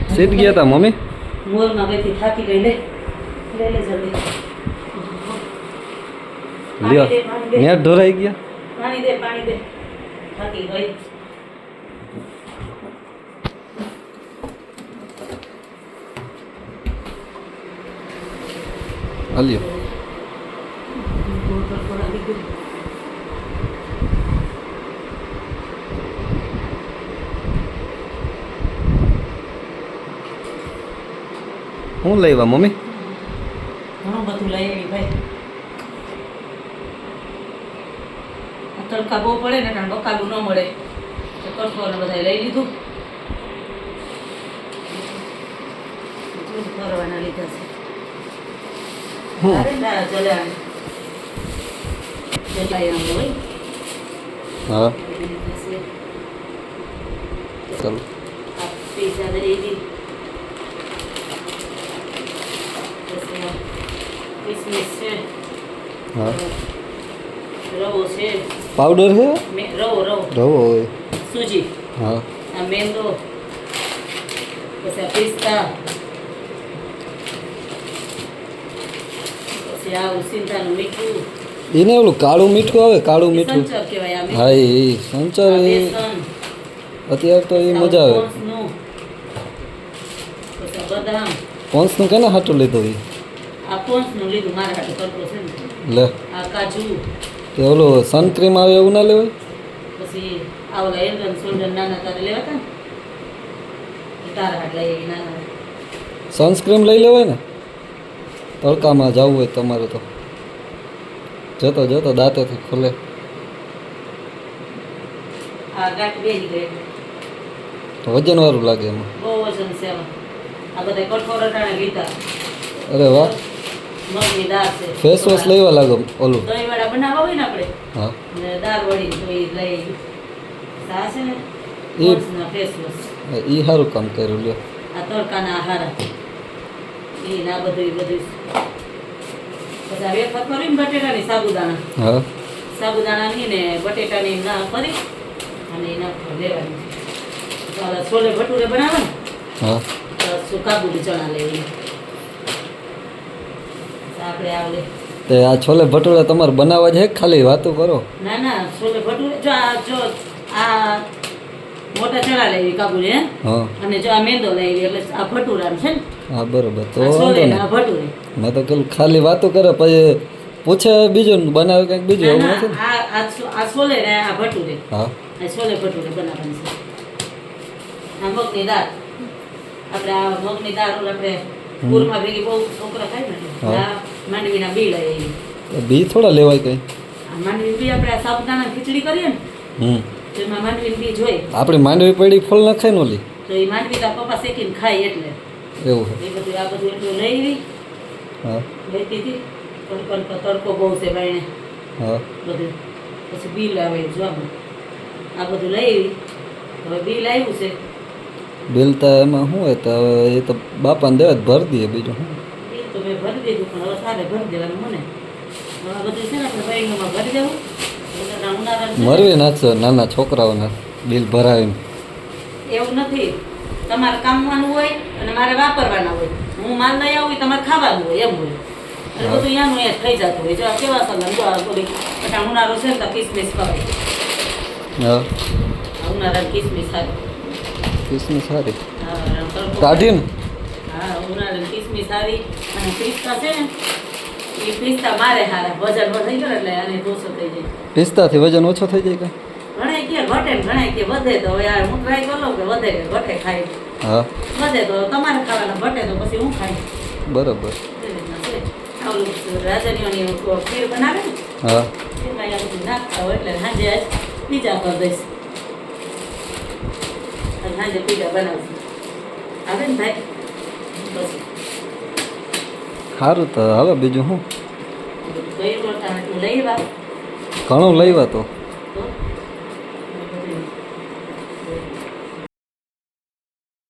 સીધ ગયા હતા મમ્મી મોરમાં બેથી થાકી ગઈ લે જલ્દી લ્યો નેટ ઢોરાઈ ગયા પાણી દે થાકી ગઈ હાલ્યો શું લેવા મમ્મી ઘણું બધું લઈ આવી ભાઈ તડકા બહુ પડે ને કારણ બકાલું ન મળે તો કઠોળ ને બધા લઈ લીધું કરવાના લીધા છે હા ચાલો પૈસા દઈ કિસમિસ છે હા રવો છે પાવડર છે રવો હોય સૂજી હા આ મેંદો પછી આ પિસ્તા પછી આ સિંધાનું મીઠું એને ઓલું કાળું મીઠું આવે કાળું મીઠું સંચર કહેવાય આ હા એ સંચર એ બેસન અત્યારે તો એ મજા આવે પોન્સનું પછી બદામ પોન્સનું કેને હાટું લીધું એ આ પોન્સનું લીધું મારા હાટું કરતો છે ને લે આ કાજુ તે ઓલું સનક્રીમ આવે એવું ના લેવાય પછી આ ઓલા એન્ડન સોલ્ડર નાના તારે લેવાતા ને એ તારા હાટ લઈ આવી નાના સનસ્ક્રીમ લઈ લેવાય ને તડકામાં જવું હોય તમારે તો જતો દાંતેથી ખુલે આ ગાંઠ બેસી ગઈ તો વજન વાળું લાગે એમાં બહુ વજન છે આમાં. આ બધા કઠોળ અટાણે લીધા અરે વાહ મગની દાળ છે ફેસ વોશ લેવા લાગો ઓલું દહીંવાળા બનાવવા હોય ને આપણે હા ને દાળ વળી તો એ લઈ સા છે ને એ ફેસ વોશ એ સારું કામ કર્યું લ્યો આ તડકાના હારા એ ના બધું પછી આ વેફર કરીને બટેટાની સાબુદાણા હા સાબુદાણાની ને બટેટાની ના કરી અને એના લેવાની તો ઓલા છોલે ભટુરે બનાવે ને હા તો કાબુલી ચણા લેવી આપણે આવડે તે આ છોલે ભટુરા તમારે બનાવવા છે કે ખાલી વાતો કરો ના છોલે ભટુરે જો આ મોટા ચણા લેવી કાબુલી હે હા અને જો આ મેંદો લેવી એટલે આ ભટુરાનું છે ને હા બરોબર તો આ વાંધો છોલે ને નહીં આ ભટુરે મેં તો પેલું ખાલી વાતો કરે પછી પૂછે બીજું ને બનાવે કંઈક બીજું એવું નથી ને આ છોલે ને આ ભટુરે હા આ છોલે ભટુરે બનાવવાની છે આ મગની દાળ આપણે આ મગની દાળ આપણે પૂરમાં ભેગી બહુ છોકરા ખાય ને હા. આ માંડવીના બી લઈ આવી તો બી થોડા લેવાય કંઈ આ માંડવી બી આપણે આ સાબુદાણા ખીચડી કરીએ ને તો એમાં માંડવી બી જોઈ આપણી માંડવી પડી ફૂલ નખાય ને ઓલી તો એ માંડવી તાર પપ્પા શેકીને ખાય એટલે એવું છે એ બધું આ બધું એટલું લઈ આવી હા લેતી હતી પણ તડકો બહુ છે ભાઈને હા બધું પછી બિલ આવે જોવામાં આ બધું લઈ આવી હવે બિલ આવ્યું છે બિલ તો એમાં શું હોય તો હવે એ તો બાપાને દેવા જ ભરી દઈએ બીજું શું બિલ તો મેં ભરી દીધું પણ હવે તારે ભરી દેવાનું મને હવે આ બધું છે ને આપણે ભાઈઓમાં ભરી દેવું એટલે ઉનાળાનું છે ને, મરવી નાખશો નાના છોકરાઓને બિલ ભરાવીને એવું નથી તમારે કામવાનું હોય અને મારે વાપરવાના હોય હું માલ લઈ આવું હોય તમારે ખાવાનું હોય એમ હોય એટલે બધું અહીંયાનું અહીંયા થઈ જતું હોય જો આ કેવા સલામ જો આ બોલી અટા ઉનાળો છે ને તો કિસમિસ ખવાય હા આ ઉનાળાની કિસમિસ સારી કિસમિસ સારી હા તડકો કાઢીને હા ઉનાળાની કિસમિસ સારી અને પિસ્તા છે ને એ પિસ્તા મારે હારા વજન વધી ગયો એટલે આને દોષો થઈ જાય પિસ્તાથી વજન ઓછો થઈ જાય કાંઈ ઘણા કે ઘટે ને ઘણા કે વધે તો હવે આ હું ટ્રાય કરી લઉં કે વધે કે ઘટે ખાય હા વધે તો તમારે ખાવાના ઘટે તો પછી હું ખાઈ બરાબર રાજનીઓની ખીર બનાવે ને હા એમાં અહીંયા બધું નાખતા હોય એટલે સાંજે પીઝા કરી દઈશ અને સાંજે પીઝા બનાવશું આવે ને ભાઈ બસ સારું તો હવે બીજું શું ગઈ વખત આટલું લઈ વા ઘણું લેવા તો તો